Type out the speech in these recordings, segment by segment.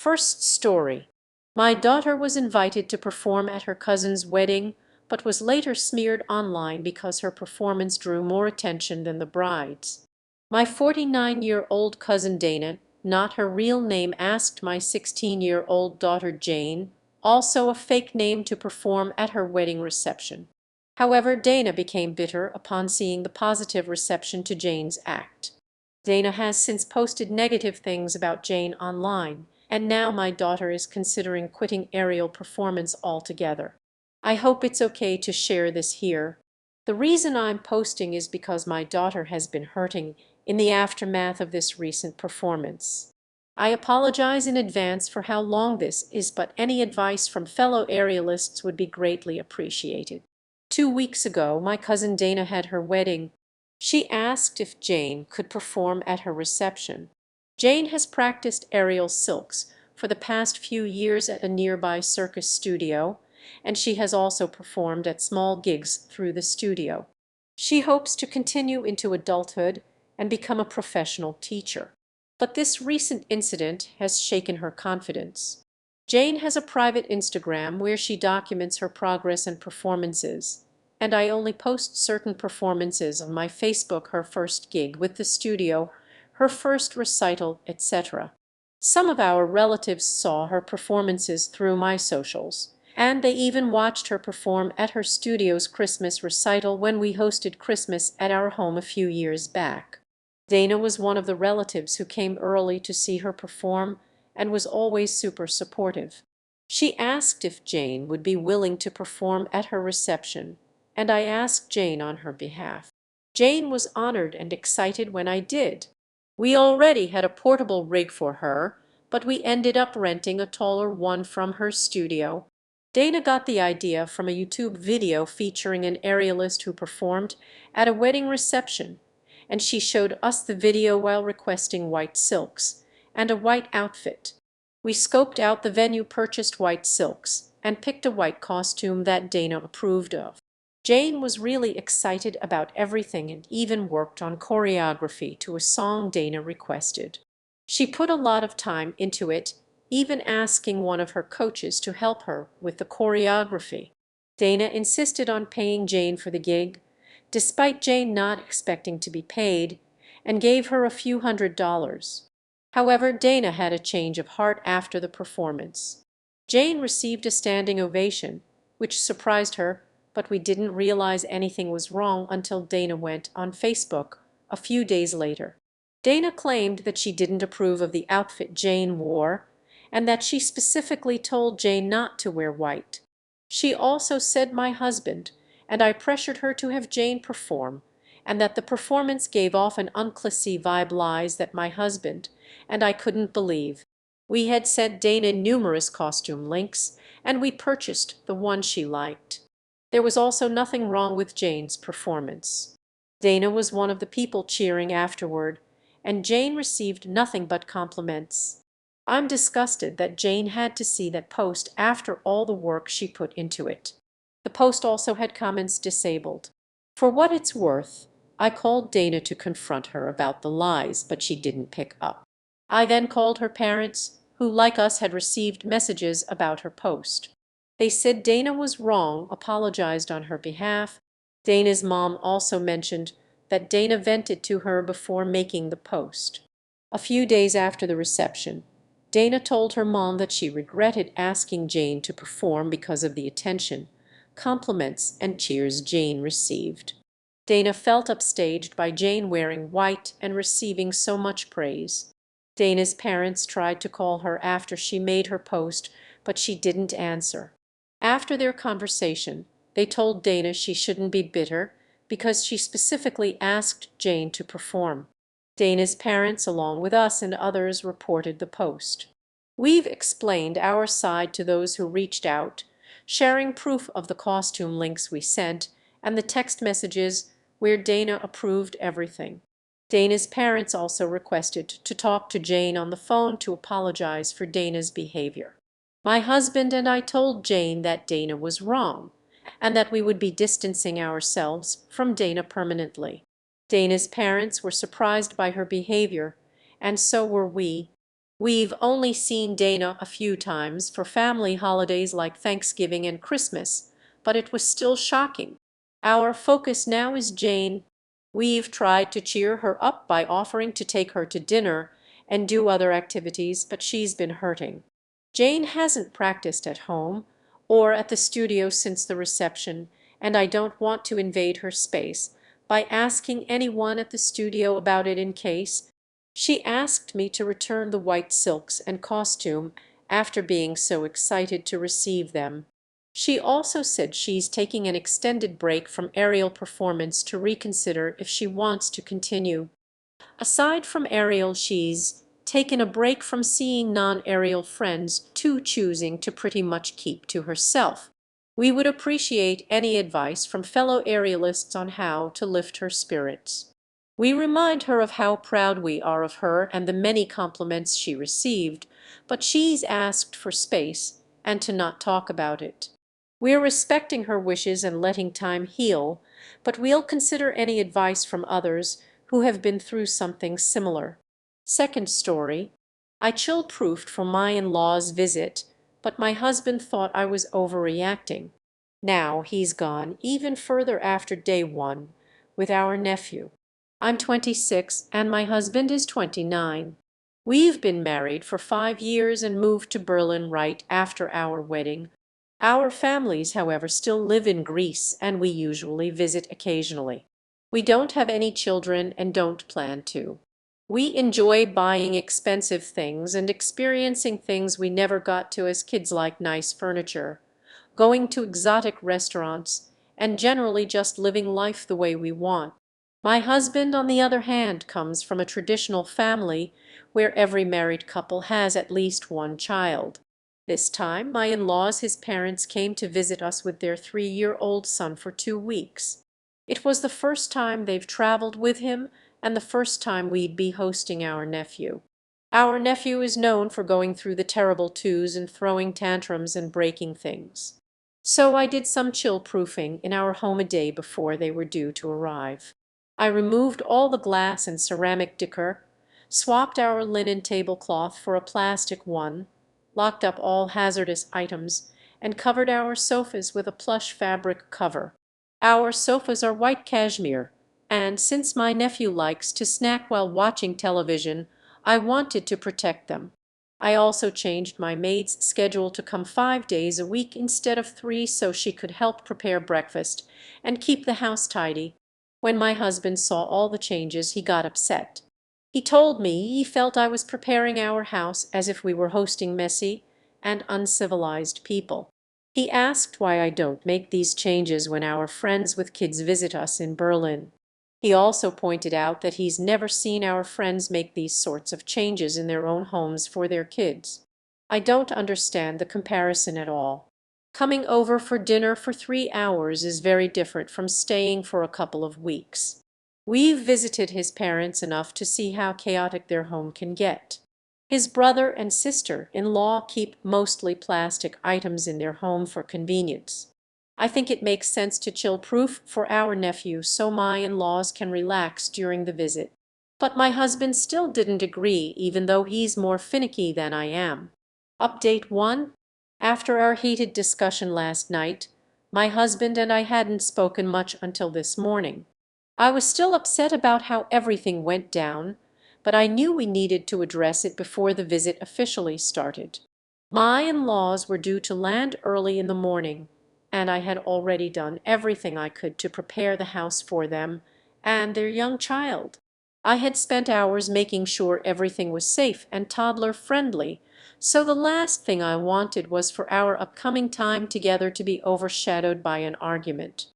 First story. My daughter was invited to perform at her cousin's wedding, but was later smeared online because her performance drew more attention than the bride's. My 49-year-old cousin Dana, not her real name, asked my 16-year-old daughter Jane, also a fake name, to perform at her wedding reception. However, Dana became bitter upon seeing the positive reception to Jane's act. Dana has since posted negative things about Jane online, and now my daughter is considering quitting aerial performance altogether. I hope it's okay to share this here. The reason I'm posting is because my daughter has been hurting in the aftermath of this recent performance. I apologize in advance for how long this is, but any advice from fellow aerialists would be greatly appreciated. 2 weeks ago, my cousin Dana had her wedding. She asked if Jane could perform at her reception. Jane has practiced aerial silks for the past few years at a nearby circus studio, and she has also performed at small gigs through the studio. She hopes to continue into adulthood and become a professional teacher. But this recent incident has shaken her confidence. Jane has a private Instagram where she documents her progress and performances, and I only post certain performances on my Facebook: her first gig with the studio, her first recital, etc. Some of our relatives saw her performances through my socials, and they even watched her perform at her studio's Christmas recital when we hosted Christmas at our home a few years back. Dana was one of the relatives who came early to see her perform and was always super supportive. She asked if Jane would be willing to perform at her reception, and I asked Jane on her behalf. Jane was honored and excited when I did. We already had a portable rig for her, but we ended up renting a taller one from her studio. Dana got the idea from a YouTube video featuring an aerialist who performed at a wedding reception, and she showed us the video while requesting white silks and a white outfit. We scoped out the venue, purchased white silks, and picked a white costume that Dana approved of. Jane was really excited about everything and even worked on choreography to a song Dana requested. She put a lot of time into it, even asking one of her coaches to help her with the choreography. Dana insisted on paying Jane for the gig, despite Jane not expecting to be paid, and gave her a few $100s. However, Dana had a change of heart after the performance. Jane received a standing ovation, which surprised her, but we didn't realize anything was wrong until Dana went on Facebook a few days later. Dana claimed that she didn't approve of the outfit Jane wore, and that she specifically told Jane not to wear white. She also said my husband and I pressured her to have Jane perform, and that the performance gave off an unclassy vibe, lies that my husband and I couldn't believe. We had sent Dana numerous costume links, and we purchased the one she liked. There was also nothing wrong with Jane's performance. Dana was one of the people cheering afterward, and Jane received nothing but compliments. I'm disgusted that Jane had to see that post after all the work she put into it. The post also had comments disabled. For what it's worth, I called Dana to confront her about the lies, but she didn't pick up. I then called her parents, who like us had received messages about her post. They said Dana was wrong, apologized on her behalf. Dana's mom also mentioned that Dana vented to her before making the post. A few days after the reception, Dana told her mom that she regretted asking Jane to perform because of the attention, compliments, and cheers Jane received. Dana felt upstaged by Jane wearing white and receiving so much praise. Dana's parents tried to call her after she made her post, but she didn't answer. After their conversation, they told Dana she shouldn't be bitter because she specifically asked Jane to perform. Dana's parents, along with us and others, reported the post. We've explained our side to those who reached out, sharing proof of the costume links we sent and the text messages where Dana approved everything. Dana's parents also requested to talk to Jane on the phone to apologize for Dana's behavior. My husband and I told Jane that Dana was wrong and that we would be distancing ourselves from Dana permanently. Dana's parents were surprised by her behavior, and so were we. We've only seen Dana a few times for family holidays like Thanksgiving and Christmas, but it was still shocking. Our focus now is Jane. We've tried to cheer her up by offering to take her to dinner and do other activities, but she's been hurting. Jane hasn't practiced at home or at the studio since the reception, and I don't want to invade her space by asking anyone at the studio about it in case. She asked me to return the white silks and costume after being so excited to receive them. She also said she's taking an extended break from aerial performance to reconsider if she wants to continue. Aside from Ariel, she's taken a break from seeing non-Ariel friends too, choosing to pretty much keep to herself. We would appreciate any advice from fellow Aerialists on how to lift her spirits. We remind her of how proud we are of her and the many compliments she received, but she's asked for space and to not talk about it. We're respecting her wishes and letting time heal, but we'll consider any advice from others who have been through something similar. Second story. I chill-proofed for my in-law's visit, but my husband thought I was overreacting. Now he's gone even further after day one with our nephew. I'm 26 and my husband is 29. We've been married for 5 years and moved to Berlin right after our wedding. Our families, however, still live in Greece and we usually visit occasionally. We don't have any children and don't plan to. We enjoy buying expensive things and experiencing things we never got to as kids, like nice furniture, going to exotic restaurants, and generally just living life the way we want. My husband, on the other hand, comes from a traditional family where every married couple has at least one child. This time, my in-laws, his parents, came to visit us with their 3-year-old son for 2 weeks. It was the first time they've traveled with him and the first time we'd be hosting our nephew. Our nephew is known for going through the terrible twos and throwing tantrums and breaking things. So I did some chill-proofing in our home a day before they were due to arrive. I removed all the glass and ceramic decor, swapped our linen tablecloth for a plastic one, locked up all hazardous items, and covered our sofas with a plush fabric cover. Our sofas are white cashmere, and since my nephew likes to snack while watching television, I wanted to protect them. I also changed my maid's schedule to come 5 days a week instead of 3 so she could help prepare breakfast and keep the house tidy. When my husband saw all the changes, he got upset. He told me he felt I was preparing our house as if we were hosting messy and uncivilized people. He asked why I don't make these changes when our friends with kids visit us in Berlin. He also pointed out that he's never seen our friends make these sorts of changes in their own homes for their kids. I don't understand the comparison at all. Coming over for dinner for 3 hours is very different from staying for a couple of weeks. We've visited his parents enough to see how chaotic their home can get. His brother and sister-in-law keep mostly plastic items in their home for convenience. I think it makes sense to chill-proof for our nephew so my in-laws can relax during the visit. But my husband still didn't agree, even though he's more finicky than I am. Update 1. After our heated discussion last night, my husband and I hadn't spoken much until this morning. I was still upset about how everything went down, but I knew we needed to address it before the visit officially started. My in-laws were due to land early in the morning, and I had already done everything I could to prepare the house for them and their young child. I had spent hours making sure everything was safe and toddler-friendly, so the last thing I wanted was for our upcoming time together to be overshadowed by an argument.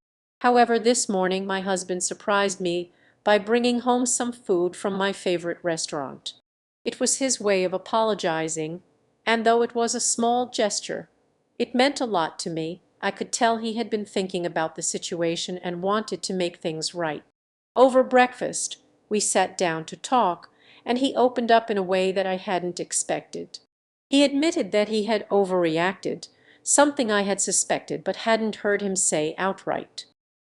However, this morning my husband surprised me by bringing home some food from my favorite restaurant. It was his way of apologizing, and though it was a small gesture, it meant a lot to me. I could tell he had been thinking about the situation and wanted to make things right. Over breakfast, we sat down to talk, and he opened up in a way that I hadn't expected. He admitted that he had overreacted, something I had suspected but hadn't heard him say outright.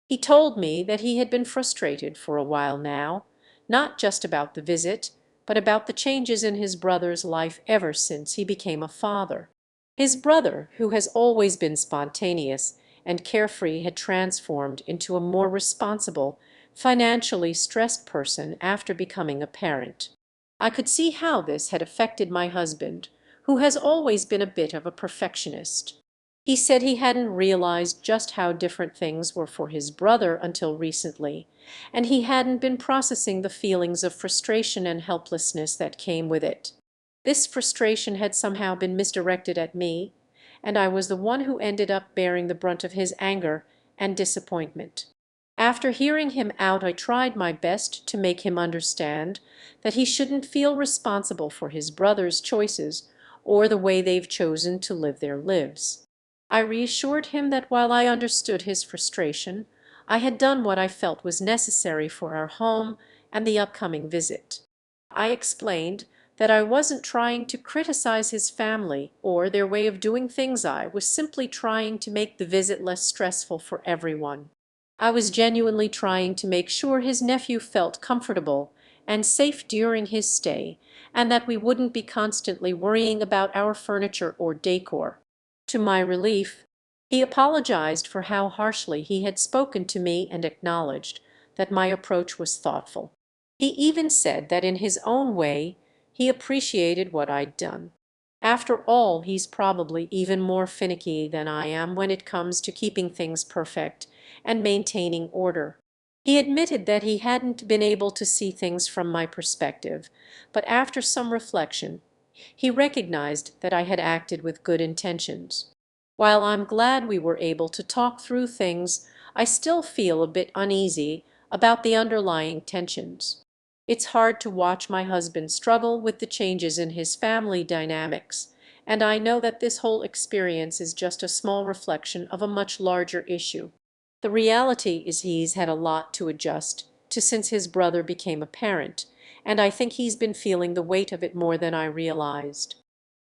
He told me that he had been frustrated for a while now, not just about the visit, but about the changes in his brother's life ever since he became a father. His brother, who has always been spontaneous and carefree, had transformed into a more responsible, financially stressed person after becoming a parent. I could see how this had affected my husband, who has always been a bit of a perfectionist. He said he hadn't realized just how different things were for his brother until recently, and he hadn't been processing the feelings of frustration and helplessness that came with it. This frustration had somehow been misdirected at me, and I was the one who ended up bearing the brunt of his anger and disappointment. After hearing him out, I tried my best to make him understand that he shouldn't feel responsible for his brother's choices or the way they've chosen to live their lives. I reassured him that while I understood his frustration, I had done what I felt was necessary for our home and the upcoming visit. I explained that I wasn't trying to criticize his family or their way of doing things. I was simply trying to make the visit less stressful for everyone. I was genuinely trying to make sure his nephew felt comfortable and safe during his stay, and that we wouldn't be constantly worrying about our furniture or decor. To my relief, he apologized for how harshly he had spoken to me and acknowledged that my approach was thoughtful. He even said that in his own way he appreciated what I'd done. After all, he's probably even more finicky than I am when it comes to keeping things perfect and maintaining order. He admitted that he hadn't been able to see things from my perspective, but after some reflection, he recognized that I had acted with good intentions. While I'm glad we were able to talk through things, I still feel a bit uneasy about the underlying tensions. It's hard to watch my husband struggle with the changes in his family dynamics, and I know that this whole experience is just a small reflection of a much larger issue. The reality is he's had a lot to adjust to since his brother became a parent, and I think he's been feeling the weight of it more than I realized.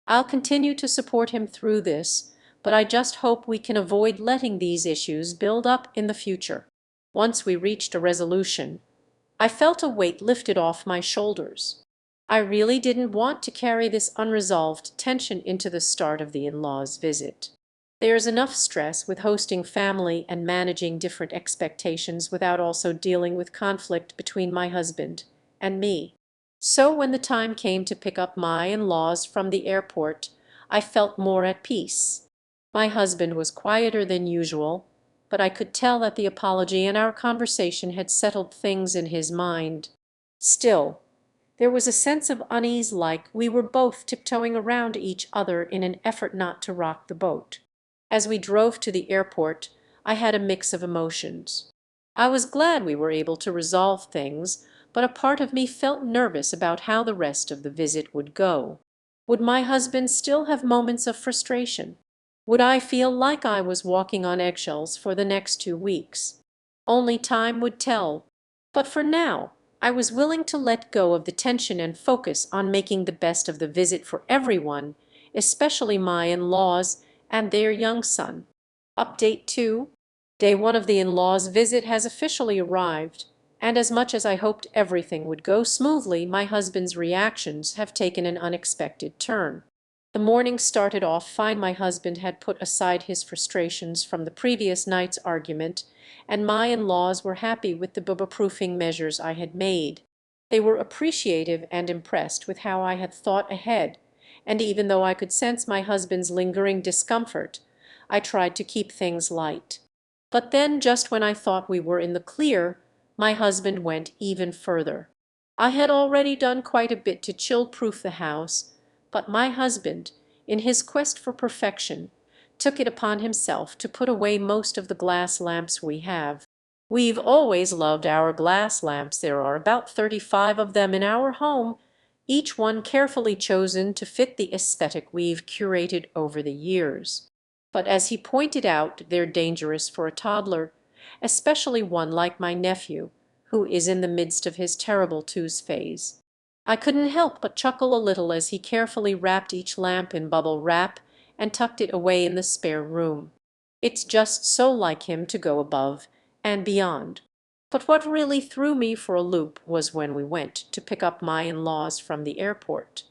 I'll continue to support him through this, but I just hope we can avoid letting these issues build up in the future. Once we reached a resolution, I felt a weight lifted off my shoulders. I really didn't want to carry this unresolved tension into the start of the in-laws' visit. There's enough stress with hosting family and managing different expectations without also dealing with conflict between my husband and me. So when the time came to pick up my in-laws from the airport, I felt more at peace. My husband was quieter than usual, but I could tell that the apology and our conversation had settled things in his mind. Still, there was a sense of unease, like we were both tiptoeing around each other in an effort not to rock the boat. As we drove to the airport, I had a mix of emotions. I was glad we were able to resolve things, but a part of me felt nervous about how the rest of the visit would go. Would my husband still have moments of frustration? Would I feel like I was walking on eggshells for the next 2 weeks? Only time would tell. But for now, I was willing to let go of the tension and focus on making the best of the visit for everyone, especially my in-laws and their young son. Update 2. Day 1 of the in-laws' visit has officially arrived, and as much as I hoped everything would go smoothly, my husband's reactions have taken an unexpected turn. The morning started off fine. My husband had put aside his frustrations from the previous night's argument, and my in-laws were happy with the bubble-proofing measures I had made. They were appreciative and impressed with how I had thought ahead, and even though I could sense my husband's lingering discomfort, I tried to keep things light. But then, just when I thought we were in the clear, my husband went even further. I had already done quite a bit to chill-proof the house, but my husband, in his quest for perfection, took it upon himself to put away most of the glass lamps we have. We've always loved our glass lamps. There are about 35 of them in our home, each one carefully chosen to fit the aesthetic we've curated over the years. But as he pointed out, they're dangerous for a toddler, especially one like my nephew, who is in the midst of his terrible twos phase. I couldn't help but chuckle a little as he carefully wrapped each lamp in bubble wrap and tucked it away in the spare room. It's just so like him to go above and beyond. But what really threw me for a loop was when we went to pick up my in-laws from the airport.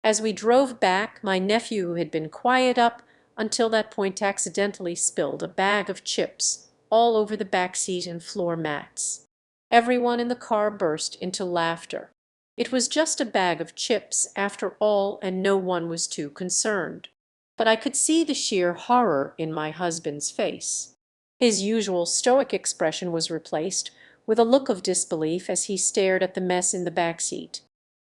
As we drove back, my nephew, who had been quiet up until that point, accidentally spilled a bag of chips all over the back seat and floor mats. Everyone in the car burst into laughter. It was just a bag of chips, after all, and no one was too concerned. But I could see the sheer horror in my husband's face. His usual stoic expression was replaced with a look of disbelief as he stared at the mess in the back seat.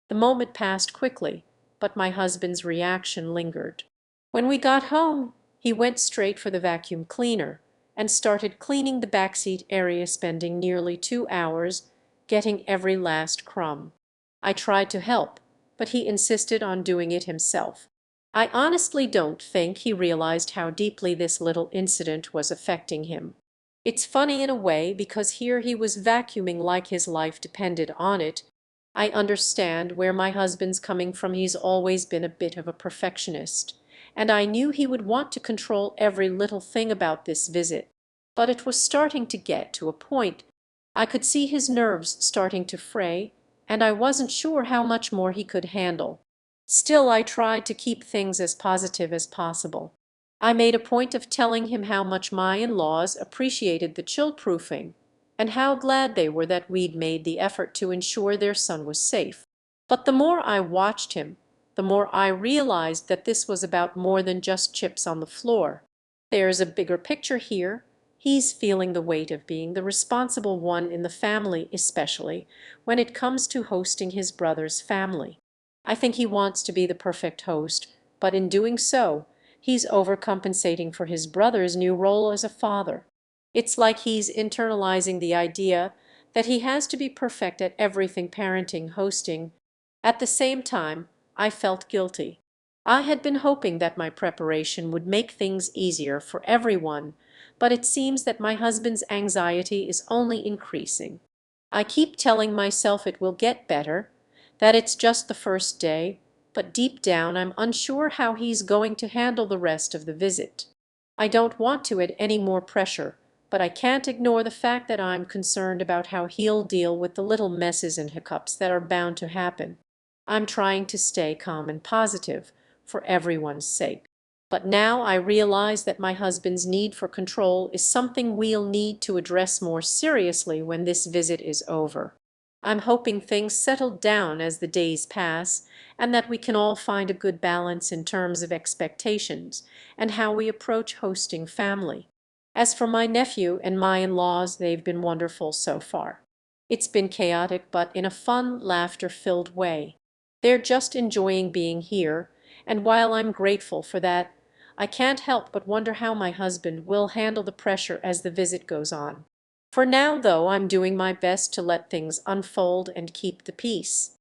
The moment passed quickly, but my husband's reaction lingered. When we got home, he went straight for the vacuum cleaner and started cleaning the backseat area, spending nearly 2 hours getting every last crumb. I tried to help, but he insisted on doing it himself. I honestly don't think he realized how deeply this little incident was affecting him. It's funny in a way, because here he was vacuuming like his life depended on it. I understand where my husband's coming from. He's always been a bit of a perfectionist, and I knew he would want to control every little thing about this visit. But it was starting to get to a point. I could see his nerves starting to fray, and I wasn't sure how much more he could handle. Still, I tried to keep things as positive as possible. I made a point of telling him how much my in-laws appreciated the chill-proofing and how glad they were that we'd made the effort to ensure their son was safe. But the more I watched him, the more I realized that this was about more than just chips on the floor. There's a bigger picture here. He's feeling the weight of being the responsible one in the family, especially when it comes to hosting his brother's family. I think he wants to be the perfect host, but in doing so, he's overcompensating for his brother's new role as a father. It's like he's internalizing the idea that he has to be perfect at everything: parenting, hosting. At the same time, I felt guilty. I had been hoping that my preparation would make things easier for everyone, but it seems that my husband's anxiety is only increasing. I keep telling myself it will get better, that it's just the first day, but deep down I'm unsure how he's going to handle the rest of the visit. I don't want to add any more pressure, but I can't ignore the fact that I'm concerned about how he'll deal with the little messes and hiccups that are bound to happen. I'm trying to stay calm and positive for everyone's sake. But now I realize that my husband's need for control is something we'll need to address more seriously when this visit is over. I'm hoping things settle down as the days pass, and that we can all find a good balance in terms of expectations and how we approach hosting family. As for my nephew and my in-laws, they've been wonderful so far. It's been chaotic, but in a fun, laughter-filled way. They're just enjoying being here, and while I'm grateful for that, I can't help but wonder how my husband will handle the pressure as the visit goes on. For now, though, I'm doing my best to let things unfold and keep the peace.